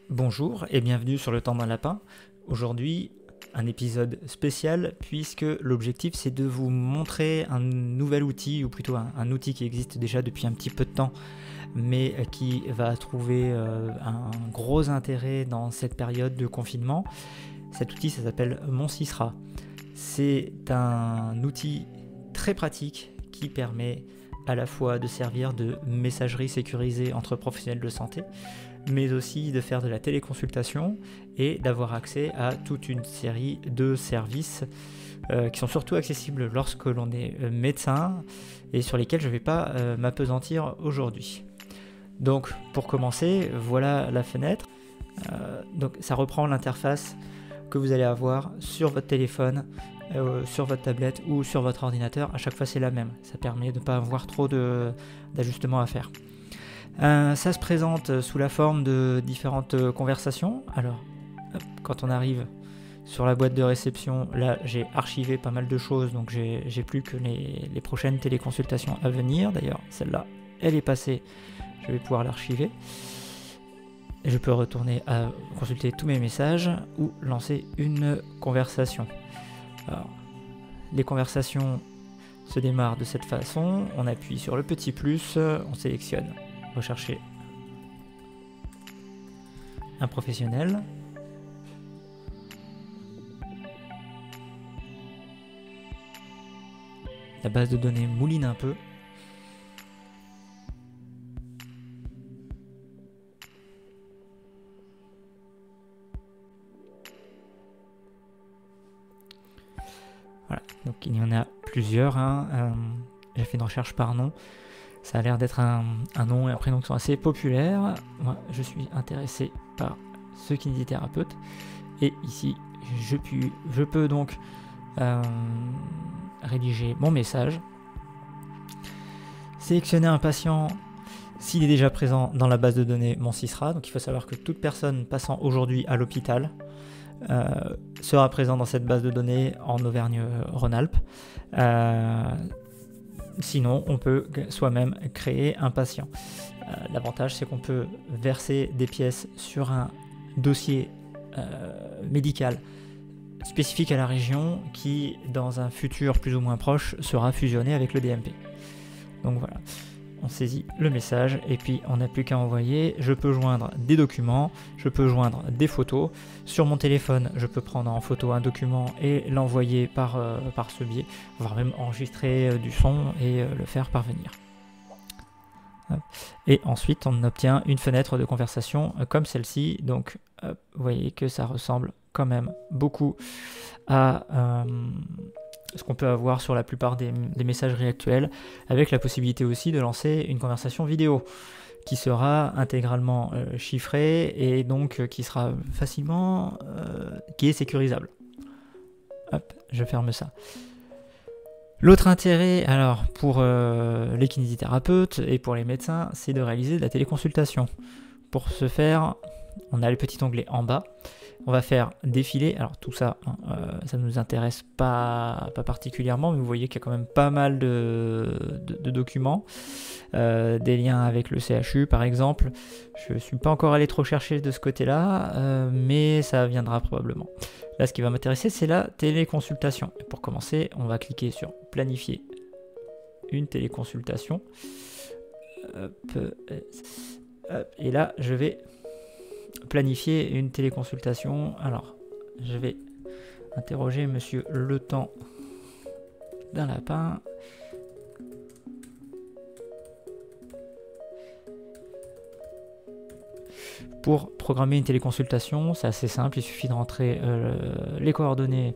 Bonjour et bienvenue sur le temps d'un lapin. Aujourd'hui, un épisode spécial puisque l'objectif c'est de vous montrer un nouvel outil, ou plutôt un outil qui existe déjà depuis un petit peu de temps, mais qui va trouver un gros intérêt dans cette période de confinement. Cet outil, ça s'appelle Monsisra. C'est un outil très pratique qui permet à la fois de servir de messagerie sécurisée entre professionnels de santé, mais aussi de faire de la téléconsultation et d'avoir accès à toute une série de services qui sont surtout accessibles lorsque l'on est médecin et sur lesquels je ne vais pas m'appesantir aujourd'hui. Donc pour commencer, voilà la fenêtre. Donc ça reprend l'interface que vous allez avoir sur votre téléphone, sur votre tablette ou sur votre ordinateur. À chaque fois c'est la même, ça permet de ne pas avoir trop d'ajustements à faire. Ça se présente sous la forme de différentes conversations. Alors, quand on arrive sur la boîte de réception, là j'ai archivé pas mal de choses, donc j'ai plus que les prochaines téléconsultations à venir. D'ailleurs, celle-là, elle est passée, je vais pouvoir l'archiver. Et je peux retourner à consulter tous mes messages ou lancer une conversation. Alors, les conversations se démarrent de cette façon. On appuie sur le petit plus, on sélectionne rechercher un professionnel. La base de données mouline un peu. Voilà, donc il y en a plusieurs. J'ai fait une recherche par nom. Ça a l'air d'être un nom et un prénom qui sont assez populaires. Moi, je suis intéressé par ce kinésithérapeute. Et ici, je peux donc rédiger mon message. Sélectionner un patient s'il est déjà présent dans la base de données Monsisra. Donc il faut savoir que toute personne passant aujourd'hui à l'hôpital sera présent dans cette base de données en Auvergne-Rhône-Alpes. Sinon, on peut soi-même créer un patient. L'avantage, c'est qu'on peut verser des pièces sur un dossier médical spécifique à la région qui, dans un futur plus ou moins proche, sera fusionné avec le DMP. Donc voilà, on saisit le message et puis on n'a plus qu'à envoyer. Je peux joindre des documents, je peux joindre des photos. Sur mon téléphone, je peux prendre en photo un document et l'envoyer par ce biais, voire même enregistrer du son et le faire parvenir. Et ensuite, on obtient une fenêtre de conversation comme celle-ci. Donc, vous voyez que ça ressemble quand même beaucoup à ce qu'on peut avoir sur la plupart des messageries actuelles, avec la possibilité aussi de lancer une conversation vidéo qui sera intégralement chiffrée et donc qui sera facilement, qui est sécurisable. Hop, je ferme ça. L'autre intérêt, alors, pour les kinésithérapeutes et pour les médecins, c'est de réaliser de la téléconsultation. Pour ce faire, on a le petit onglet en bas. On va faire défiler, alors tout ça, ça ne nous intéresse pas particulièrement, mais vous voyez qu'il y a quand même pas mal de documents, des liens avec le CHU par exemple. Je ne suis pas encore allé trop chercher de ce côté-là, mais ça viendra probablement. Là, ce qui va m'intéresser, c'est la téléconsultation. Et pour commencer, on va cliquer sur planifier une téléconsultation. Et là, je vais planifier une téléconsultation. Alors, je vais interroger monsieur Le Temps d'un lapin. Pour programmer une téléconsultation, c'est assez simple, il suffit de rentrer les coordonnées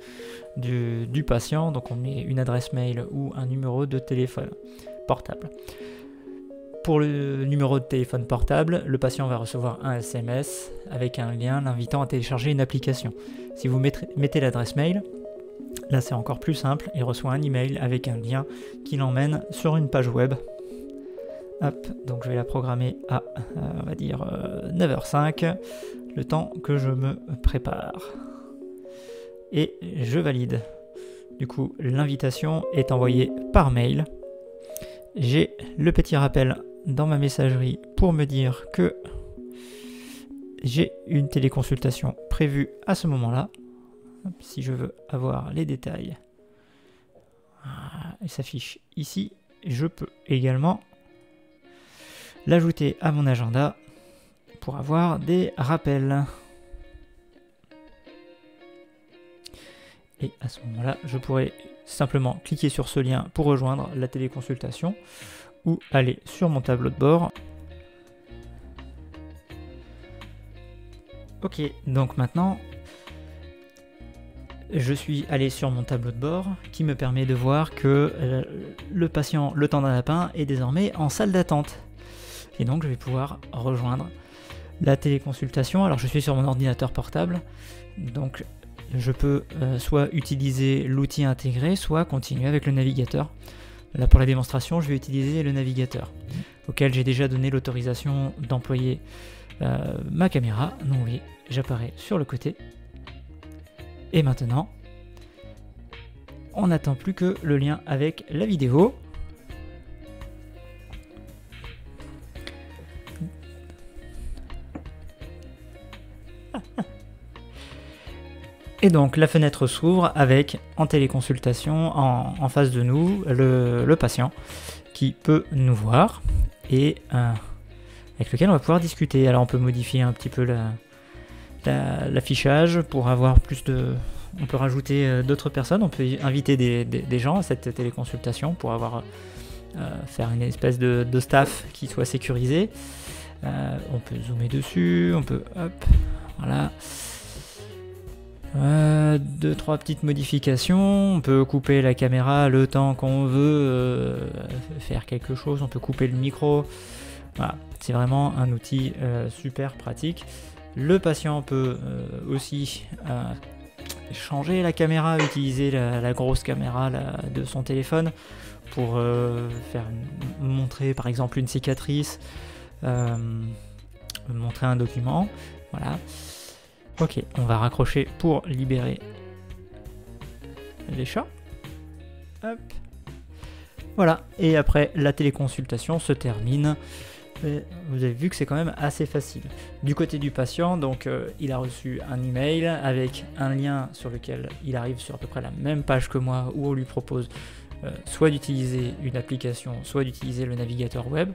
du patient. Donc on met une adresse mail ou un numéro de téléphone portable. Pour le numéro de téléphone portable, le patient va recevoir un SMS avec un lien l'invitant à télécharger une application. Si vous mettez l'adresse mail, là c'est encore plus simple, il reçoit un email avec un lien qui l'emmène sur une page web. Hop, donc je vais la programmer à, on va dire, 9h05, le temps que je me prépare. Et je valide. Du coup, l'invitation est envoyée par mail. J'ai le petit rappel dans ma messagerie pour me dire que j'ai une téléconsultation prévue à ce moment-là. Si je veux avoir les détails, elle s'affiche ici. Je peux également l'ajouter à mon agenda pour avoir des rappels. Et à ce moment-là, je pourrais simplement cliquer sur ce lien pour rejoindre la téléconsultation ou aller sur mon tableau de bord. Ok, donc maintenant, je suis allé sur mon tableau de bord qui me permet de voir que le patient, le temps d'un lapin, est désormais en salle d'attente. Et donc je vais pouvoir rejoindre la téléconsultation. Alors je suis sur mon ordinateur portable, donc je peux soit utiliser l'outil intégré, soit continuer avec le navigateur. Là pour la démonstration, je vais utiliser le navigateur, auquel j'ai déjà donné l'autorisation d'employer ma caméra. Donc oui, j'apparais sur le côté. Et maintenant, on n'attend plus que le lien avec la vidéo. Et donc la fenêtre s'ouvre avec, en téléconsultation, en face de nous, le patient qui peut nous voir et avec lequel on va pouvoir discuter. Alors on peut modifier un petit peu l'affichage pour avoir plus de... On peut rajouter d'autres personnes, on peut inviter des gens à cette téléconsultation pour avoir faire une espèce de staff qui soit sécurisé. On peut zoomer dessus, on peut... Hop, voilà. 2-3 petites modifications, on peut couper la caméra le temps qu'on veut faire quelque chose, on peut couper le micro. Voilà, c'est vraiment un outil super pratique. Le patient peut aussi changer la caméra, utiliser la grosse caméra de son téléphone pour montrer par exemple une cicatrice, montrer un document. Voilà. Ok, on va raccrocher pour libérer les chats. Hop. Voilà, et après la téléconsultation se termine. Et vous avez vu que c'est quand même assez facile. Du côté du patient, donc il a reçu un email avec un lien sur lequel il arrive sur à peu près la même page que moi, où on lui propose soit d'utiliser une application, soit d'utiliser le navigateur web.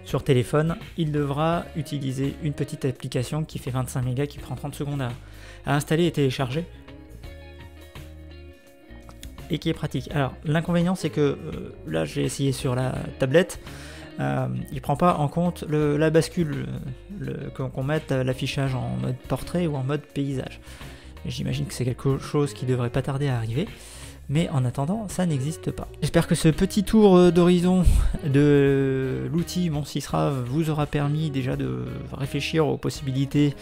Sur téléphone, il devra utiliser une petite application qui fait 25 mégas, qui prend 30 secondes à installer et télécharger, et qui est pratique. Alors l'inconvénient, c'est que là j'ai essayé sur la tablette, il prend pas en compte la bascule, qu'on mette l'affichage en mode portrait ou en mode paysage. J'imagine que c'est quelque chose qui devrait pas tarder à arriver. Mais en attendant, ça n'existe pas. J'espère que ce petit tour d'horizon de l'outil Mon Sysra vous aura permis déjà de réfléchir aux possibilités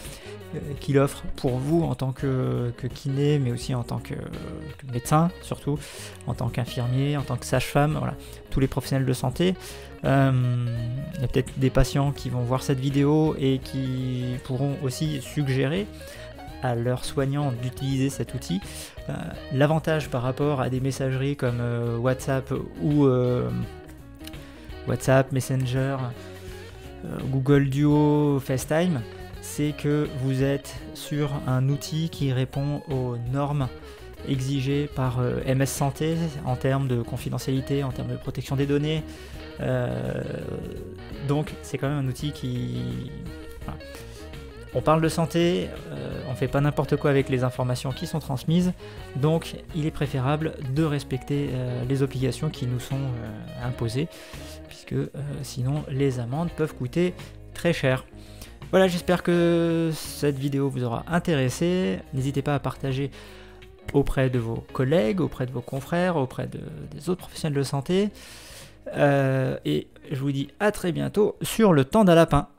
qu'il offre pour vous en tant que kiné, mais aussi en tant que médecin, surtout, en tant qu'infirmier, en tant que sage-femme, voilà, tous les professionnels de santé. Il y a peut-être des patients qui vont voir cette vidéo et qui pourront aussi suggérer à leurs soignants d'utiliser cet outil. L'avantage par rapport à des messageries comme WhatsApp ou WhatsApp, Messenger, Google Duo, FaceTime, c'est que vous êtes sur un outil qui répond aux normes exigées par MS Santé en termes de confidentialité, en termes de protection des données. Donc c'est quand même un outil qui... Voilà. On parle de santé, on fait pas n'importe quoi avec les informations qui sont transmises, donc il est préférable de respecter les obligations qui nous sont imposées, puisque sinon les amendes peuvent coûter très cher. Voilà, j'espère que cette vidéo vous aura intéressé. N'hésitez pas à partager auprès de vos collègues, auprès de vos confrères, auprès des autres professionnels de santé. Et je vous dis à très bientôt sur le temps d'un lapin.